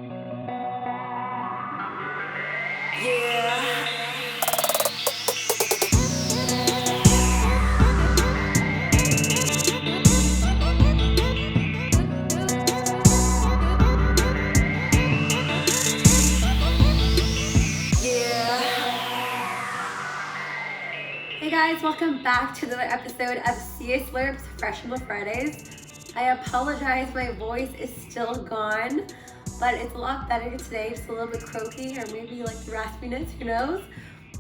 Hey guys, welcome back to another episode of CA Slurps Fresh on the Fridays. I apologize, my voice is still gone, but it's a lot better today, just a little bit croaky or maybe like raspiness, who knows.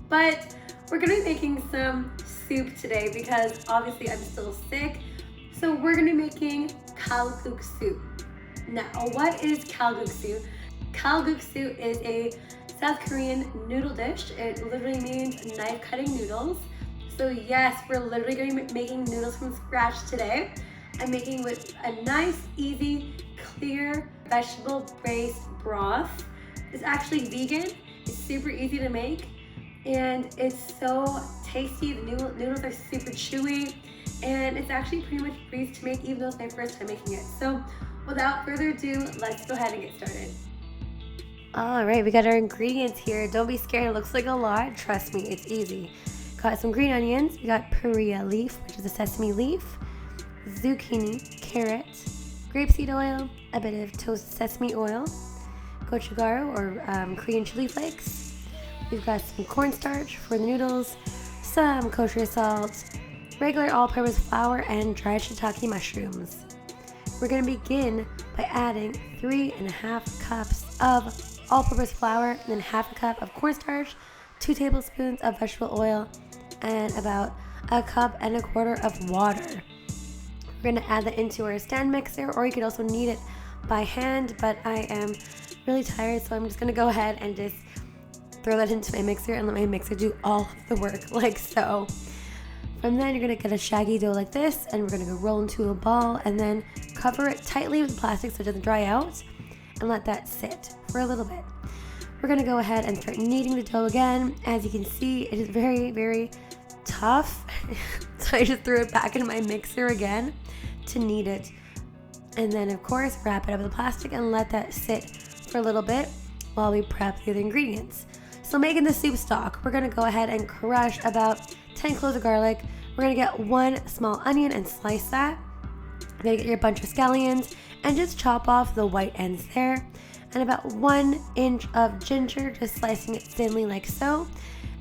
But we're gonna be making some soup today because obviously I'm still sick. So we're gonna be making kalguksu. Now, what is kalguksu? Kalguksu is a South Korean noodle dish. It literally means knife cutting noodles. So yes, we're literally going to be making noodles from scratch today. I'm making with a nice, easy, clear, vegetable-based broth. It's actually vegan. It's super easy to make, and it's so tasty. The noodles are super chewy, and it's actually pretty much a breeze to make, even though it's my first time making it. So without further ado, let's go ahead and get started. All right, we got our ingredients here. Don't be scared, it looks like a lot. Trust me, it's easy. Got some green onions, we got paria leaf, which is a sesame leaf, zucchini, carrot, grapeseed oil, a bit of toasted sesame oil, gochugaru or Korean chili flakes. We've got some cornstarch for the noodles, some kosher salt, regular all-purpose flour, and dried shiitake mushrooms. We're going to begin by adding 3.5 cups of all-purpose flour, and then half a cup of cornstarch, 2 tablespoons of vegetable oil, and about 1.25 cups of water. We're going to add that into our stand mixer, or you could also knead it by hand, but I am really tired, so I'm just going to go ahead and just throw that into my mixer and let my mixer do all of the work, like so. From then, you're going to get a shaggy dough like this, and we're going to go roll into a ball, and then cover it tightly with plastic so it doesn't dry out, and let that sit for a little bit. We're going to go ahead and start kneading the dough again. As you can see, it is very, very tough. So I just threw it back into my mixer again to knead it. And then, of course, wrap it up with plastic and let that sit for a little bit while we prep the other ingredients. So making the soup stock, we're going to go ahead and crush about 10 cloves of garlic. We're going to get 1 small onion and slice that. You're going to get your bunch of scallions and just chop off the white ends there. And about 1 inch of ginger, just slicing it thinly like so.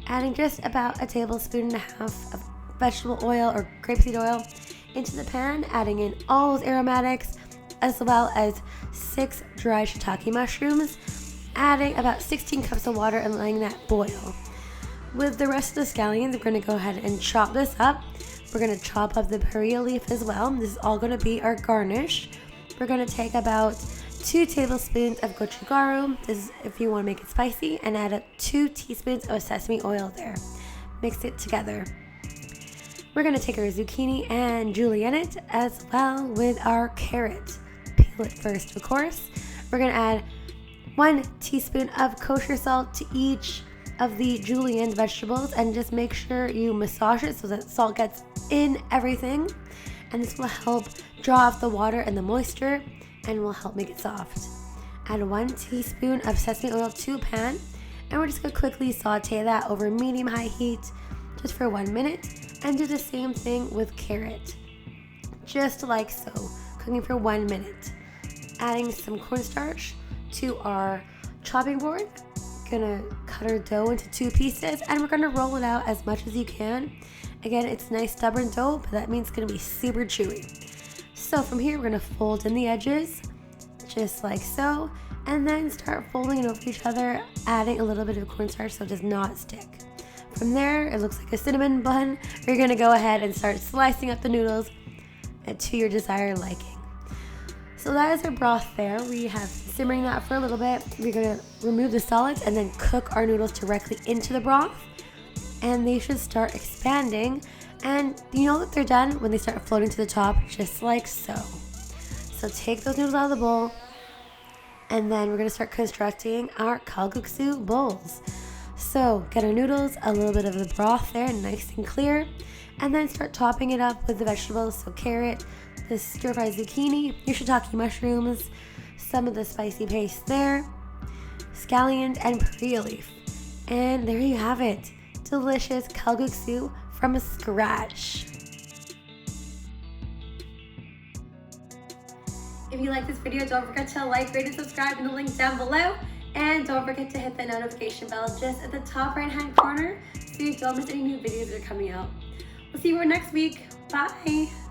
Adding just about 1.5 tablespoons of vegetable oil or grapeseed oil into the pan, adding in all those aromatics, as well as 6 dried shiitake mushrooms, adding about 16 cups of water and letting that boil. With the rest of the scallions, we're going to go ahead and chop this up. We're going to chop up the paria leaf as well. This is all going to be our garnish. We're going to take about 2 tablespoons of gochugaru, this is if you want to make it spicy, and add 2 teaspoons of sesame oil there. Mix it together. We're going to take our zucchini and julienne it as well with our carrot. Peel it first, of course. We're going to add 1 teaspoon of kosher salt to each of the julienned vegetables, and just make sure you massage it so that salt gets in everything, and this will help draw off the water and the moisture and will help make it soft. Add 1 teaspoon of sesame oil to a pan, and we're just going to quickly saute that over medium-high heat just for 1 minute, and do the same thing with carrot, just like so, cooking for 1 minute. Adding some cornstarch to our chopping board. Gonna cut our dough into 2 pieces, and we're gonna roll it out as much as you can. Again, it's nice stubborn dough, but that means it's gonna be super chewy. So from here, we're gonna fold in the edges, just like so, and then start folding it over each other, adding a little bit of cornstarch so it does not stick. From there, it looks like a cinnamon bun. You're gonna go ahead and start slicing up the noodles to your desired liking. So that is our broth there. We have simmering that for a little bit. We're gonna remove the solids and then cook our noodles directly into the broth, and they should start expanding. And you know that they're done when they start floating to the top, just like so. So take those noodles out of the bowl, and then we're gonna start constructing our kalguksu bowls. So get our noodles, a little bit of the broth there, nice and clear, and then start topping it up with the vegetables. So carrot, the stir-fried zucchini, your shiitake mushrooms, some of the spicy paste there, scallions, and pria leaf. And there you have it. Delicious kalguksu from scratch. If you like this video, don't forget to like, rate, and subscribe in the link down below. And don't forget to hit the notification bell just at the top right-hand corner so you don't miss any new videos that are coming out. We'll see you next week. Bye.